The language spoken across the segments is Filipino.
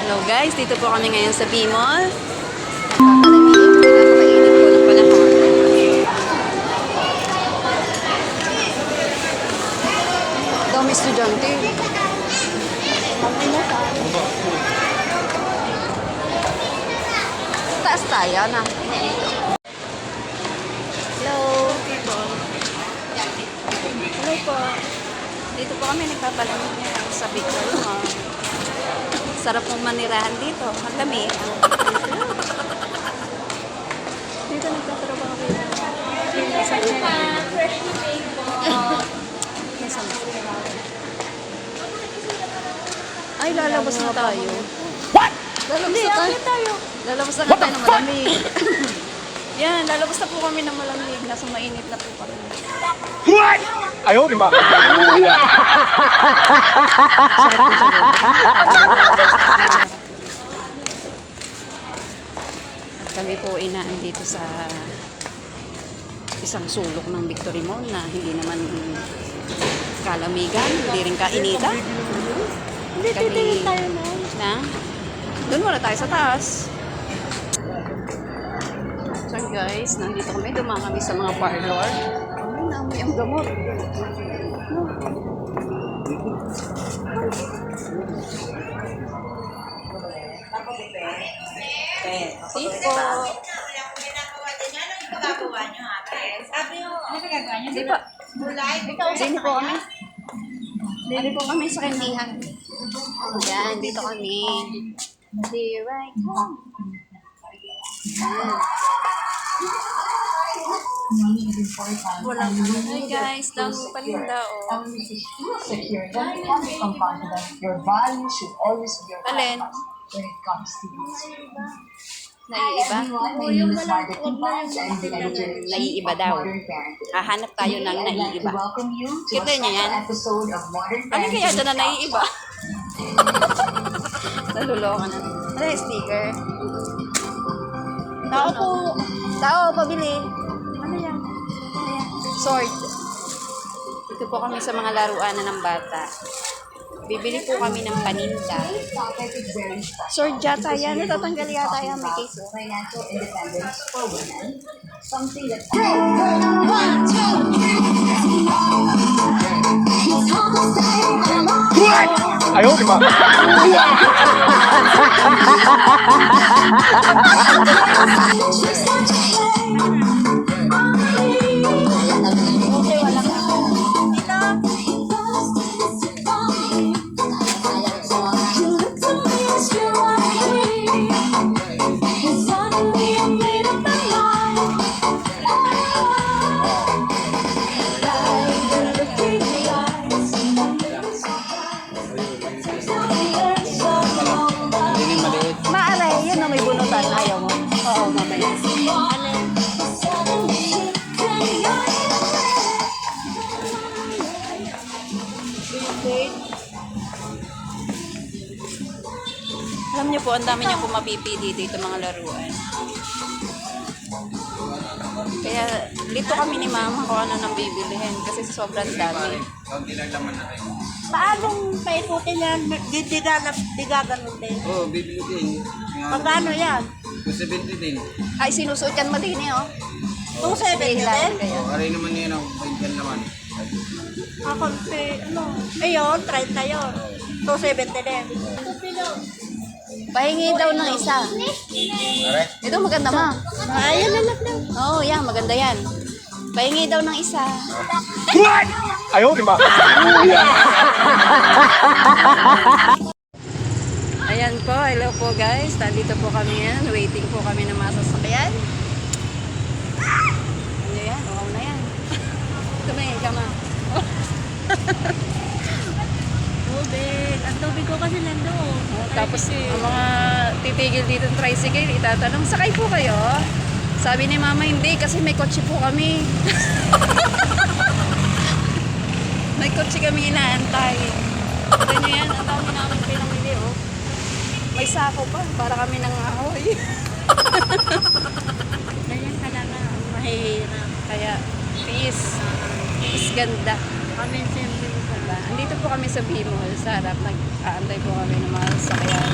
Hello guys, dito po kami ngayon sa Bimol. Napakalamig, napakainit po ng panahon. Dami estudyante. Taas tayo na. Hello people. Hello po. Dito po kami nagpapalamig ngayon sa Victory Mall. Sarap mong manirahan dito. Maglamig. Dito nagtatrabaho ko yun. Ay, lalabas na tayo. What? Lalabas na tayo. Lalabas na tayo ng malamig. Yan, lalabas na po kami ng malamig. Nasa mainit na po kami. What? Ayaw, di ba? Kami po inaan dito sa isang sulok ng Victory Mall na hindi naman kalamigan, hindi rin kainitan. Hindi, titingin tayo na. Doon muna tayo sa taas. So guys, nandito kami, dumaan kami sa mga parlor. Ay, naamoy ang gamot. Siko. Hindi po. Dini po kami. Dini po kami sa kandihan. Yan, dito kami. Here I come. Hi guys, dami palinda oh. Secure. When it comes from confidence, your value should always be your Alin? when it comes to this. Naiiba? My name is Margaret Timpans. I'm the editor Naiiba daw. Modern Parenting. Hahanap tayo ng I'd like to naiiba. welcome you to Kita a niyo yan? special episode of Modern Ano Parenting. kaya dyan na naiiba? Naluloko na. Ano yung sticker? Tao po. Tao, pabili. Ano yan? Ano yan? Sword. Ito po kami sa mga laruan na ng bata. Bibili po kami ng paninda. Today's topic is very special. Sword yata yan. Natatanggal yata yan. May About case. financial independence for women. Something that What? Ayaw, di ba? Maaray, yun o may bunutan. Ayaw mo. Oo, mamaya. Alam niyo po, ang dami niyo po mapipili dito mga laruan. Kaya lito kami ni mama kung ano nang bibilihin kasi sobrang dami. Paanong paikutin yan? Di gaganon din. Oo, bibili din. Magkano yan? 270 din. Ay, sinusuot mo din eh, oh. 270 din? Kayo. Aray naman yun ang bigyan naman. Kakunti, ano? Ayun, 30 yun. 270 din. Pahingi daw ng isa. Aray? Ito maganda ma. Ayan na lang. Oo, yan, maganda yan. Pahingi daw ng isa. What? Ayaw, di ba? Ayan po, hello po guys. Nandito po kami yan. Waiting po kami ng mga sasakyan. Ano yan? Wow na yan. Tumingin ka ma. Tubig. Ang tubig ko kasi nandoon. Tapos ang mga titigil dito ng tricycle, itatanong, sakay po kayo? Sabi ni mama, hindi kasi may kotse po kami. May kotse kami inaantay. Ito nyo yan, ang dami namin pinamili oh. May sako pa, para kami nang ahoy. Ganyan talaga. Ang mahihirap. Kaya, peace. Peace ganda. Kami siyempre. Andito po kami sa Bimol, sa harap. Nag-aantay po kami ng mga sasakyan.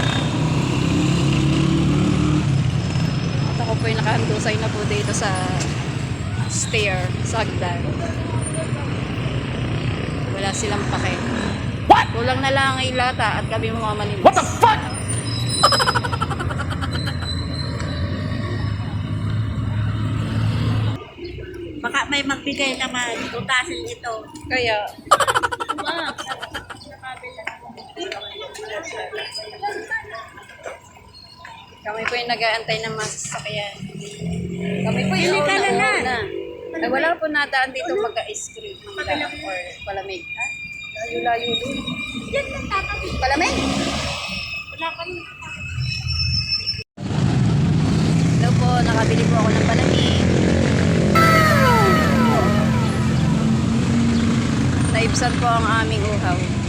nakahusay na po dito sa stair, sa hagdan. Wala silang pake. What? Kulang na lang ang ilata at kami mamamalinis. What the fuck? Baka may magbigay naman. Tutasin ito. Kaya, Wow. kami po yung nag-aantay ng masasakyan. Kami po Pili yung ka na lang. una. Ay, wala po nadaan dito mag-ice cream or palamig. Ha? Layo-layo din. Diyan lang tatabi. Palamig? Wala pa rin. Hello po, nakabili po ako ng palamig. Naibsan po ang aming uhaw.